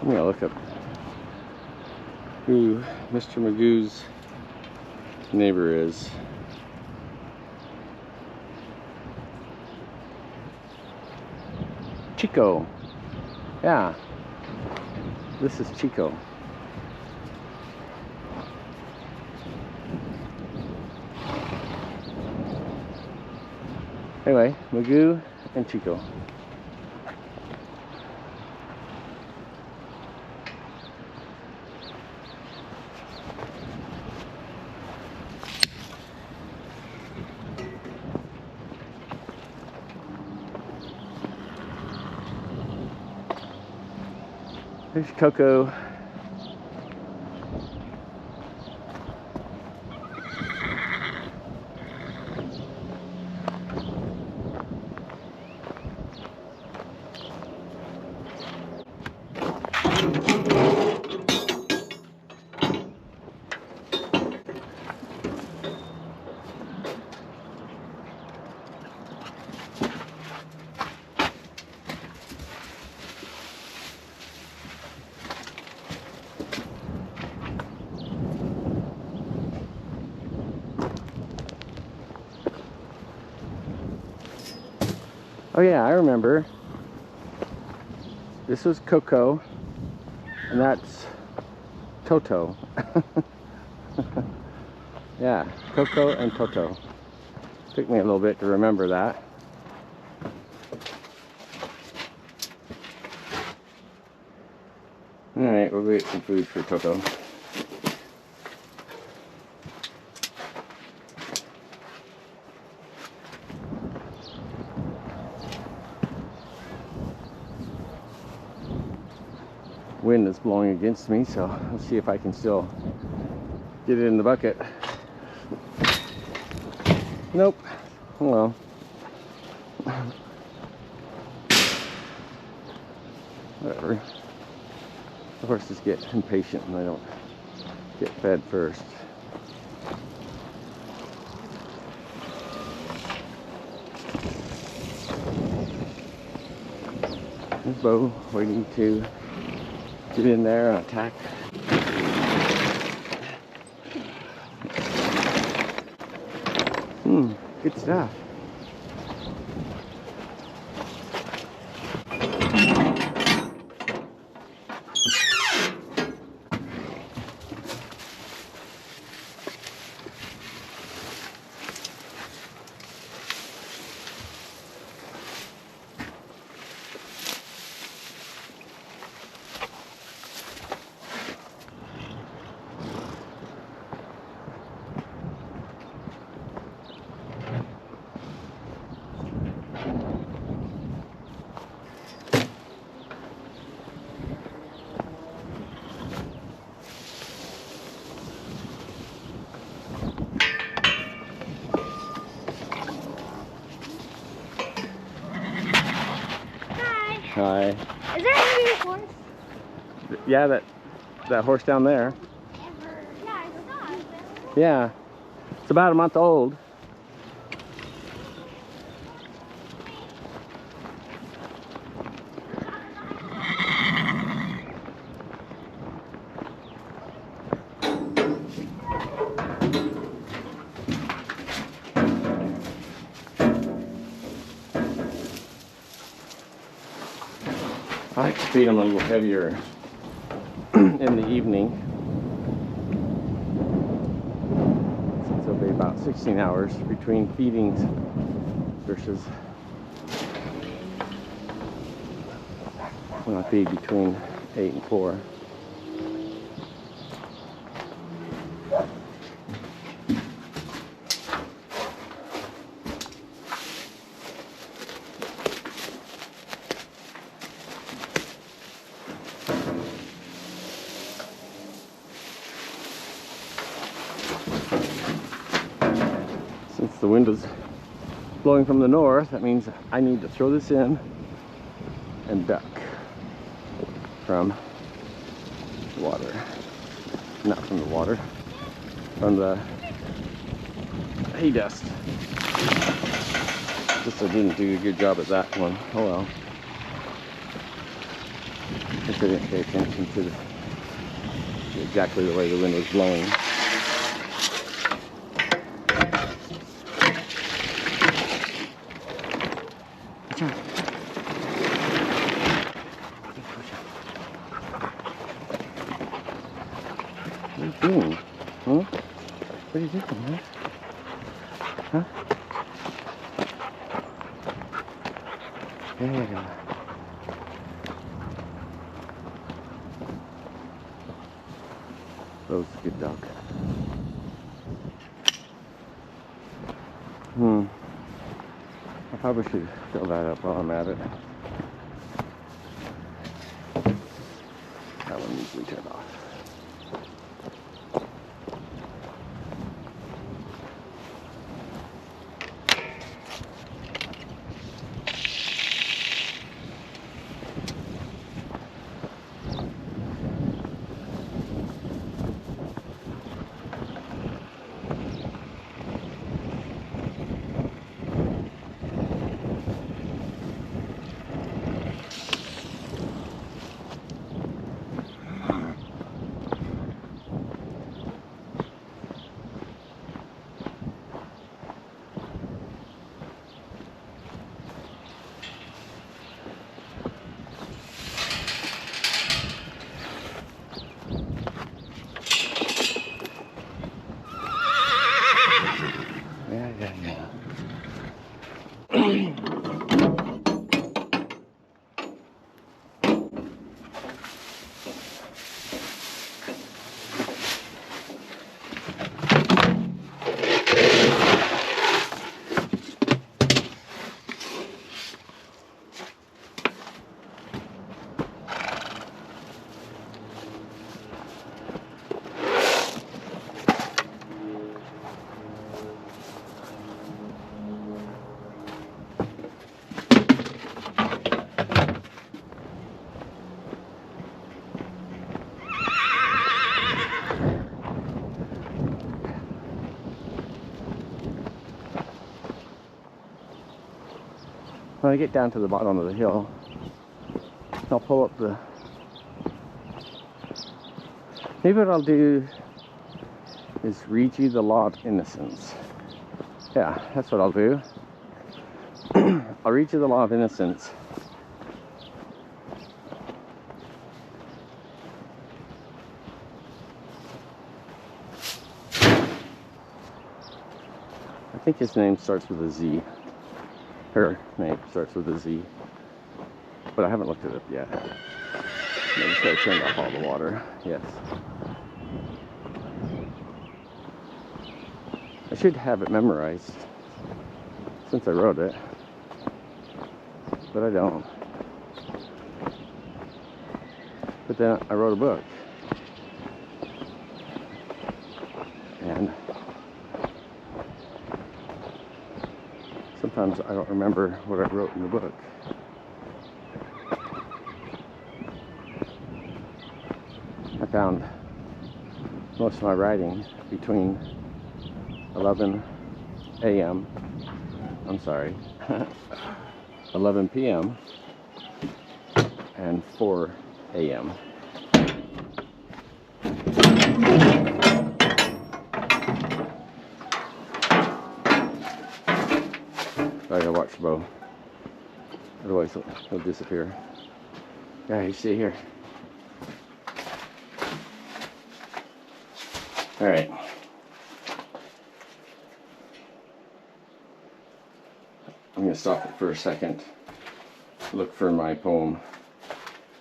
I'm gonna look up who Mr. Magoo's neighbor is. Chico. Yeah. This is Chico. Anyway, Magoo and Chico. There's Coco. Oh yeah, I remember. This was Coco, and that's Toto. Yeah, Coco and Toto. Took me a little bit to remember that. Alright, we'll get some food for Toto. Wind is blowing against me, so let's see if I can still get it in the bucket. Nope. Oh well. Whatever. The horses get impatient and they don't get fed first. There's Bo waiting to get in there and attack. Good stuff. Hi. Is there a new horse? Yeah, that horse down there. Yeah, I forgot. Yeah. It's about a month old. I like to feed them a little heavier in the evening, since it'll be about 16 hours between feedings versus when I feed between 8 and 4. Since the wind is blowing from the north, that means I need to throw this in and duck from the water. Not from the water, from the hay dust. Guess I didn't do a good job at that one. Oh well. I didn't pay attention to exactly the way the wind was blowing. Watch out. What are you doing? Huh? What are you doing, man? Huh? Yeah. That was a good duck. I probably should fill that up while I'm at it. That one needs to be turned off. Yeah. When I get down to the bottom of the hill, I'll pull up the... Maybe what I'll do is read you the Law of Innocence. Yeah, that's what I'll do. I'll read you the Law of Innocence. I think his name starts with a Z. Her name starts with a Z. But I haven't looked it up yet. I'm just going to turn off all the water. Yes. I should have it memorized since I wrote it. But I don't. But then I wrote a book. And sometimes I don't remember what I wrote in the book. I found most of my writing between 11 a.m. I'm sorry, 11 p.m. and 4 a.m. I gotta watch Bo, otherwise he'll disappear. Yeah, you see here. All right. I'm gonna stop it for a second, look for my poem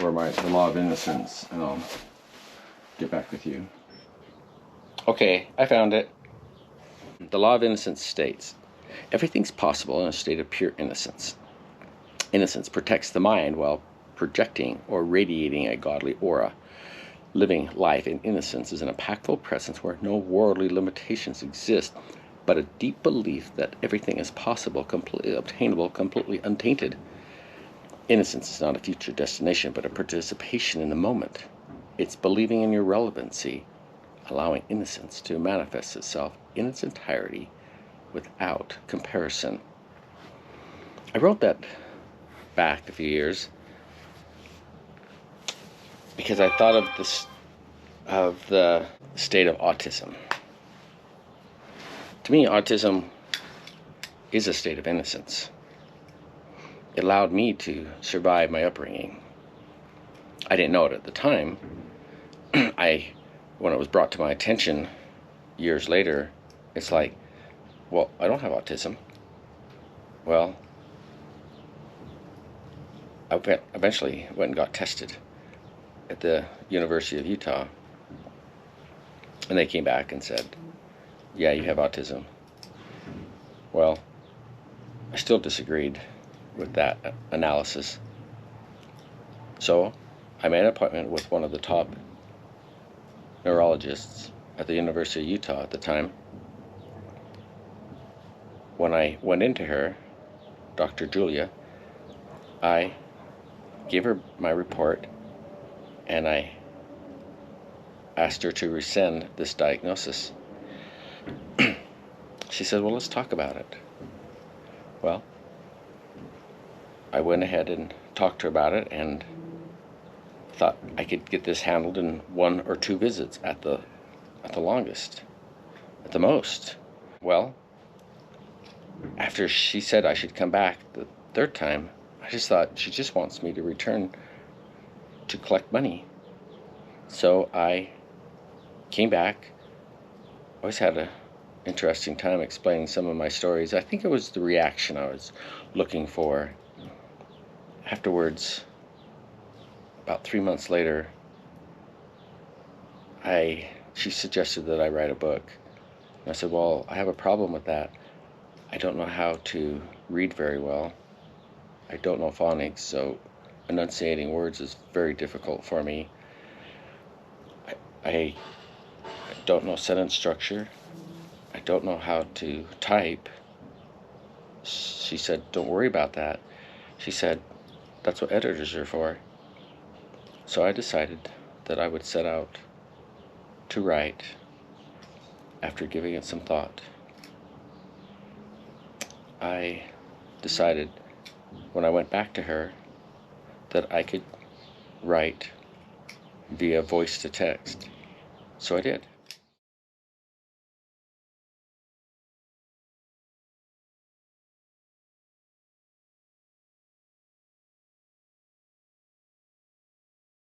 or the Law of Innocence, and I'll get back with you. Okay, I found it. The Law of Innocence states, everything's possible in a state of pure innocence. Innocence protects the mind while projecting or radiating a godly aura. Living life in innocence is an impactful presence where no worldly limitations exist, but a deep belief that everything is possible, completely obtainable, completely untainted. Innocence is not a future destination, but a participation in the moment. It's believing in your relevancy, allowing innocence to manifest itself in its entirety without comparison. I wrote that back a few years, because I thought of the state of autism. To me, autism is a state of innocence. It allowed me to survive my upbringing. I didn't know it at the time. When it was brought to my attention years later, it's like, well, I don't have autism. Well, I eventually went and got tested at the University of Utah, and they came back and said, yeah, you have autism. Well, I still disagreed with that analysis. So I made an appointment with one of the top neurologists at the University of Utah at the time. When I went into her, Dr. Julia, I gave her my report and I asked her to rescind this diagnosis. She said, well, let's talk about it. Well, I went ahead and talked to her about it and thought I could get this handled in 1 or 2 visits at the longest, at the most. Well, after she said I should come back the 3rd time, I just thought she just wants me to return to collect money. So I came back. Always had an interesting time explaining some of my stories. I think it was the reaction I was looking for. About 3 months later, she suggested that I write a book. And I said, well, I have a problem with that. I don't know how to read very well. I don't know phonics, so enunciating words is very difficult for me. I don't know sentence structure. I don't know how to type. She said, don't worry about that. She said, that's what editors are for. So I decided that I would set out to write after giving it some thought. I decided when I went back to her that I could write via voice to text. So I did.